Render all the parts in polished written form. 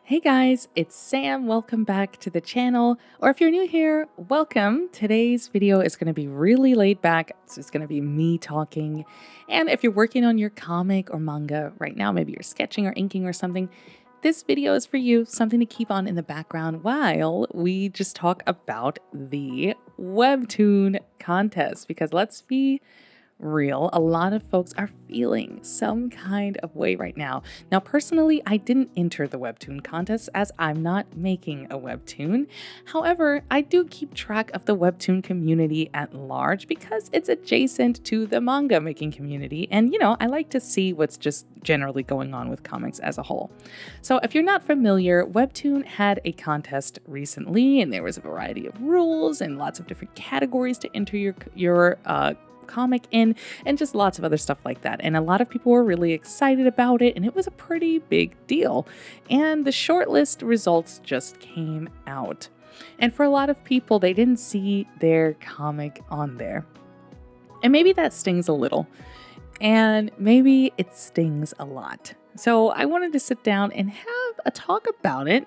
Hey guys, it's Sam. Welcome back to the channel. Or if you're new here, welcome. Today's video is going to be really laid back. So it's going to be me talking. And if you're working on your comic or manga right now, maybe you're sketching or inking or something, this video is for you, something to keep on in the background while we just talk about the WEBTOON contest. Because let's be real, a lot of folks are feeling some kind of way right now. Now, personally, I didn't enter the WEBTOON contest as I'm not making a WEBTOON. However, I do keep track of the WEBTOON community at large because it's adjacent to the manga making community. And, I like to see what's just generally going on with comics as a whole. So if you're not familiar, WEBTOON had a contest recently, and there was a variety of rules and lots of different categories to enter your comic in, and just lots of other stuff like that. And a lot of people were really excited about it, and it was a pretty big deal. And the shortlist results just came out. And for a lot of people, they didn't see their comic on there. And maybe that stings a little. And maybe it stings a lot. So I wanted to sit down and have a talk about it,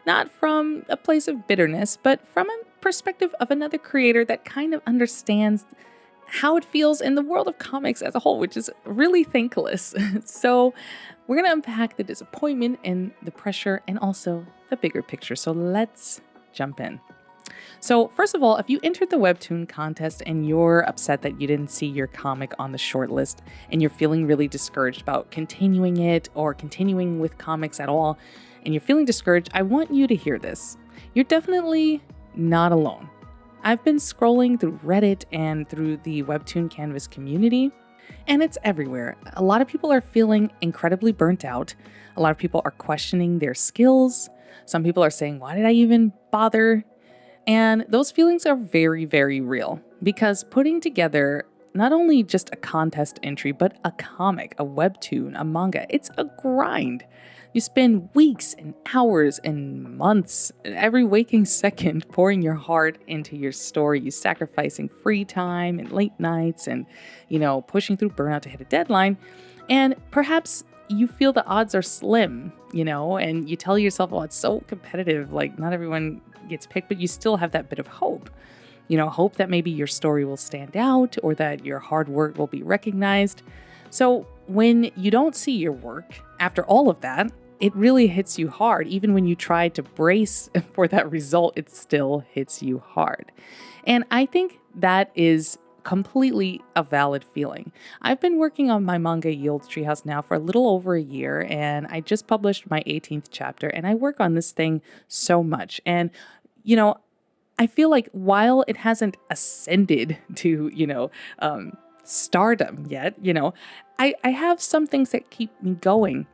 not from a place of bitterness, but from a perspective of another creator that kind of understands how it feels in the world of comics as a whole, which is really thankless. So we're going to unpack the disappointment and the pressure and also the bigger picture. So let's jump in. So first of all, if you entered the WEBTOON contest and you're upset that you didn't see your comic on the shortlist and you're feeling really discouraged about continuing it or continuing with comics at all, and you're feeling discouraged, I want you to hear this. You're definitely not alone. I've been scrolling through Reddit and through the WEBTOON Canvas community, and it's everywhere. A lot of people are feeling incredibly burnt out. A lot of people are questioning their skills. Some people are saying, why did I even bother? And those feelings are very, very real because putting together not only just a contest entry, but a comic, a WEBTOON, a manga, it's a grind. You spend weeks and hours and months, every waking second, pouring your heart into your story. You sacrificing free time and late nights and, pushing through burnout to hit a deadline. And perhaps you feel the odds are slim, and you tell yourself, oh, it's so competitive. Like, not everyone gets picked, but you still have that bit of hope. Hope that maybe your story will stand out or that your hard work will be recognized. So when you don't see your work after all of that, it really hits you hard. Even when you try to brace for that result, it still hits you hard. And I think that is completely a valid feeling. I've been working on my manga Yield Treehouse now for a little over a year, and I just published my 18th chapter, and I work on this thing so much. And, I feel like while it hasn't ascended to, stardom yet, I have some things that keep me going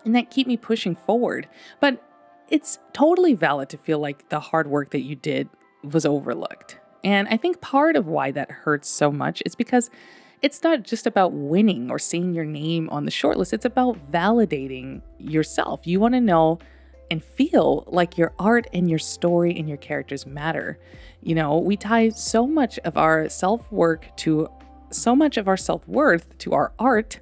and that keep me pushing forward. But it's totally valid to feel like the hard work that you did was overlooked. And I think part of why that hurts so much is because it's not just about winning or seeing your name on the shortlist. It's about validating yourself. You want to know and feel like your art and your story and your characters matter. We tie so much of our self-worth to our art,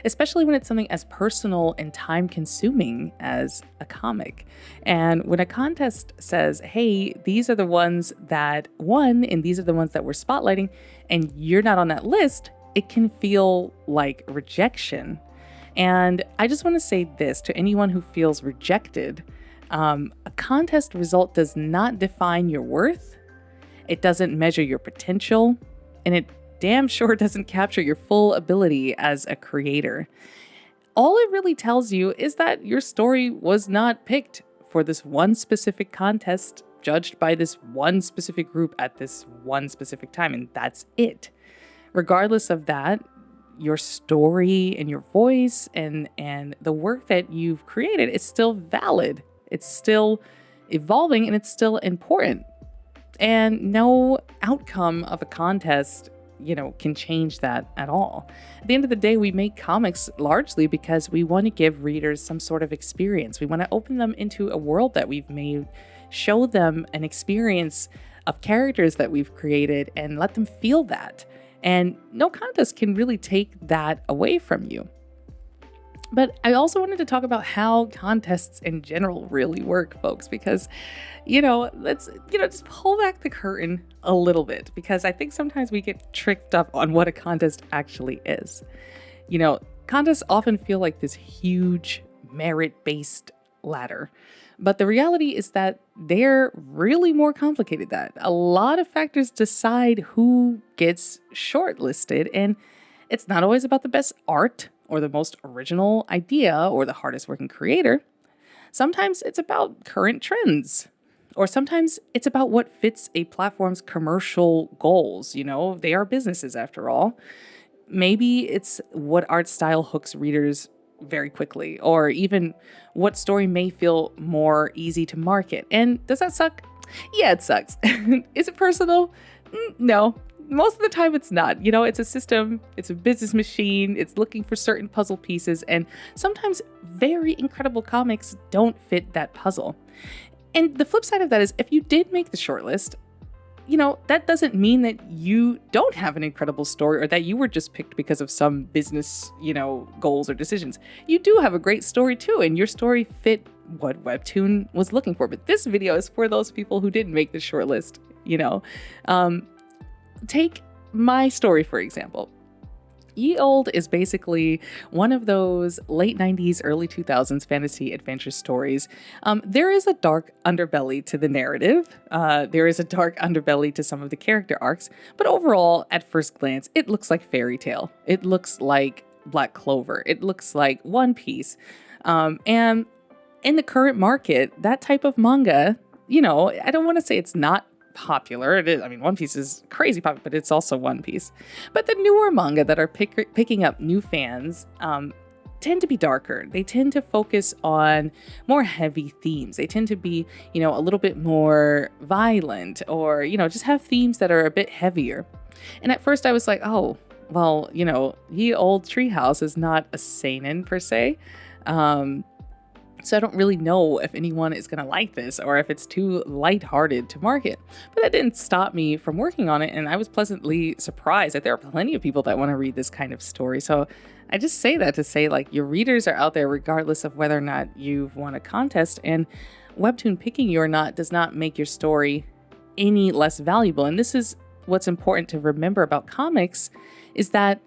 especially when it's something as personal and time-consuming as a comic. And when a contest says, hey, these are the ones that won and these are the ones that we're spotlighting, and you're not on that list, it can feel like rejection. And I just want to say this to anyone who feels rejected. A contest result does not define your worth. It doesn't measure your potential, and it damn sure doesn't capture your full ability as a creator. All it really tells you is that your story was not picked for this one specific contest, judged by this one specific group at this one specific time, and that's it. Regardless of that, your story and your voice and the work that you've created is still valid. It's still evolving and it's still important. And no outcome of a contest, can change that at all. At the end of the day, we make comics largely because we want to give readers some sort of experience. We want to open them into a world that we've made, show them an experience of characters that we've created, and let them feel that. And no contest can really take that away from you. But I also wanted to talk about how contests in general really work, folks, because, let's, just pull back the curtain a little bit, because I think sometimes we get tricked up on what a contest actually is. Contests often feel like this huge merit-based ladder. But the reality is that they're really more complicated than that. A lot of factors decide who gets shortlisted, and it's not always about the best art or the most original idea or the hardest working creator. Sometimes it's about current trends. Or sometimes it's about what fits a platform's commercial goals. They are businesses after all. Maybe it's what art style hooks readers very quickly, or even what story may feel more easy to market. And does that suck? Yeah, it sucks. Is it personal? No. Most of the time it's not. It's a system, it's a business machine, it's looking for certain puzzle pieces, and sometimes very incredible comics don't fit that puzzle. And the flip side of that is, if you did make the shortlist, that doesn't mean that you don't have an incredible story or that you were just picked because of some business, goals or decisions. You do have a great story too, and your story fit what WEBTOON was looking for. But this video is for those people who didn't make the shortlist, Take my story, for example. Ye Olde is basically one of those late 90s, early 2000s fantasy adventure stories. There is a dark underbelly to the narrative. There is a dark underbelly to some of the character arcs. But overall, at first glance, it looks like fairy tale. It looks like Black Clover. It looks like One Piece. And in the current market, that type of manga, I don't want to say it's not popular. It is. I mean, One Piece is crazy popular, but it's also One Piece. But the newer manga that are picking up new fans tend to be darker. They tend to focus on more heavy themes. They tend to be, a little bit more violent, or, just have themes that are a bit heavier. And at first I was like, oh, well, Ye Olde Treehouse is not a seinen per se. So I don't really know if anyone is going to like this or if it's too lighthearted to market. But that didn't stop me from working on it, and I was pleasantly surprised that there are plenty of people that want to read this kind of story. So I just say that to say, your readers are out there regardless of whether or not you've won a contest, and WEBTOON picking you or not does not make your story any less valuable. And this is what's important to remember about comics, is that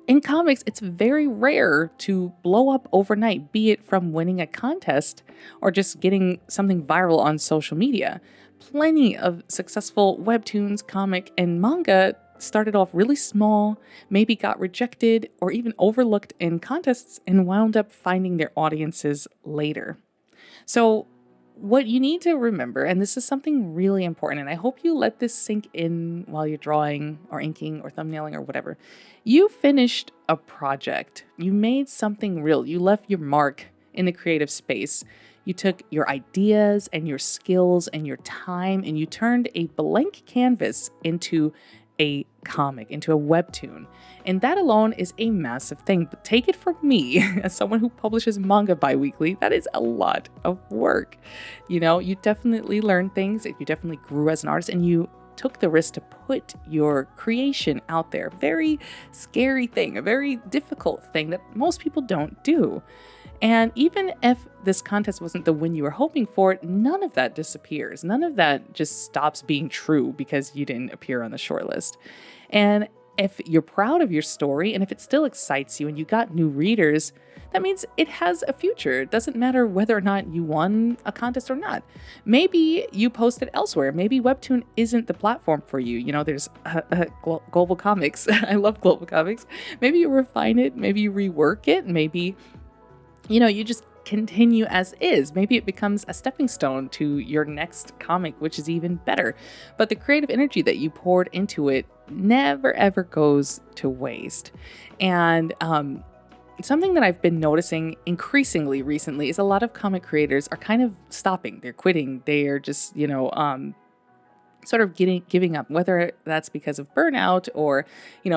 in comics, it's very rare to blow up overnight, be it from winning a contest or just getting something viral on social media. Plenty of successful webtoons, comic, and manga started off really small, maybe got rejected or even overlooked in contests, and wound up finding their audiences later. So what you need to remember, and this is something really important, and I hope you let this sink in while you're drawing or inking or thumbnailing or whatever. You finished a project. You made something real. You left your mark in the creative space. You took your ideas and your skills and your time, and you turned a blank canvas into a comic, into a webtoon. And that alone is a massive thing. But take it from me, as someone who publishes manga bi-weekly, that is a lot of work. You definitely learned things, you definitely grew as an artist, and you took the risk to put your creation out there. Very scary thing, a very difficult thing that most people don't do. And even if this contest wasn't the win you were hoping for, none of that disappears. None of that just stops being true because you didn't appear on the shortlist. And if you're proud of your story, and if it still excites you and you got new readers, that means it has a future. It doesn't matter whether or not you won a contest or not. Maybe you posted elsewhere. Maybe WEBTOON isn't the platform for you. There's Global Comics. I love Global Comics. Maybe you refine it. Maybe you rework it. Maybe you just continue as is. Maybe it becomes a stepping stone to your next comic, which is even better. But the creative energy that you poured into it never ever goes to waste. And something that I've been noticing increasingly recently is a lot of comic creators are kind of stopping. They're quitting. They are just, sort of giving up, whether that's because of burnout or,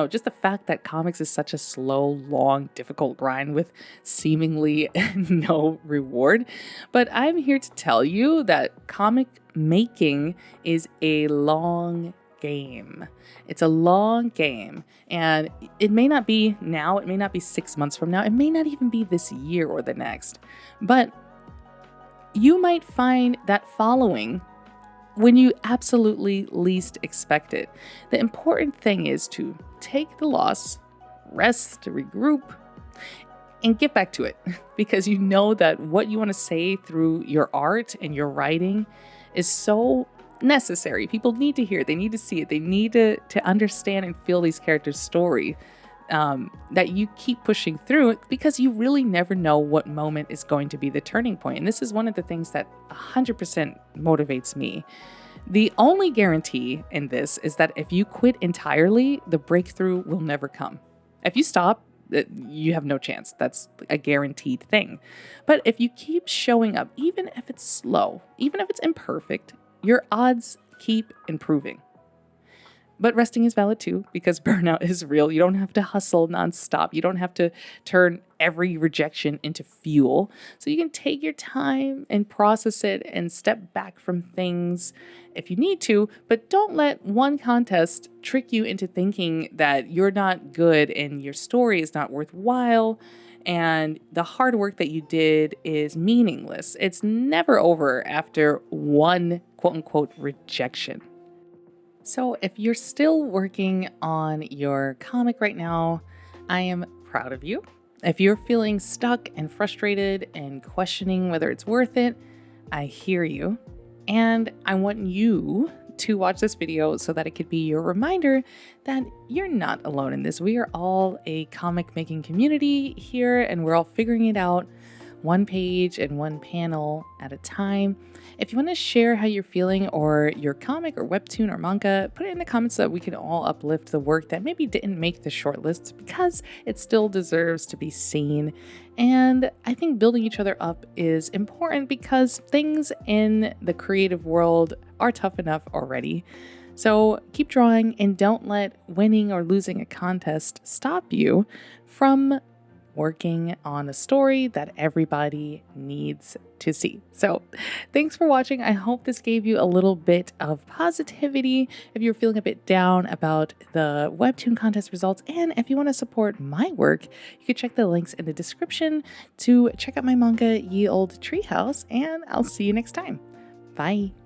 just the fact that comics is such a slow, long, difficult grind with seemingly no reward. But I'm here to tell you that comic making is a long game. It's a long game, and it may not be now, it may not be 6 months from now, it may not even be this year or the next, but you might find that following when you absolutely least expect it. The important thing is to take the loss, rest, regroup, and get back to it, because you know that what you want to say through your art and your writing is so necessary. People need to hear it. They need to see it. They need to understand and feel these characters' story, that you keep pushing through, because you really never know what moment is going to be the turning point. And this is one of the things that 100% motivates me. The only guarantee in this is that if you quit entirely, the breakthrough will never come. If you stop, you have no chance. That's a guaranteed thing. But if you keep showing up, even if it's slow, even if it's imperfect, your odds keep improving. But resting is valid too, because burnout is real. You don't have to hustle nonstop. You don't have to turn every rejection into fuel. So you can take your time and process it and step back from things if you need to, but don't let one contest trick you into thinking that you're not good and your story is not worthwhile and the hard work that you did is meaningless. It's never over after one quote unquote rejection. So if you're still working on your comic right now, I am proud of you. If you're feeling stuck and frustrated and questioning whether it's worth it, I hear you. And I want you to watch this video so that it could be your reminder that you're not alone in this. We are all a comic making community here, and we're all figuring it out one page and one panel at a time. If you want to share how you're feeling or your comic or webtoon or manga, put it in the comments so that we can all uplift the work that maybe didn't make the shortlist, because it still deserves to be seen. And I think building each other up is important, because things in the creative world are tough enough already. So keep drawing, and don't let winning or losing a contest stop you from working on a story that everybody needs to see. So thanks for watching. I hope this gave you a little bit of positivity if you're feeling a bit down about the Webtoon contest results. And if you want to support my work, you can check the links in the description to check out my manga Ye Olde Treehouse, and I'll see you next time. Bye.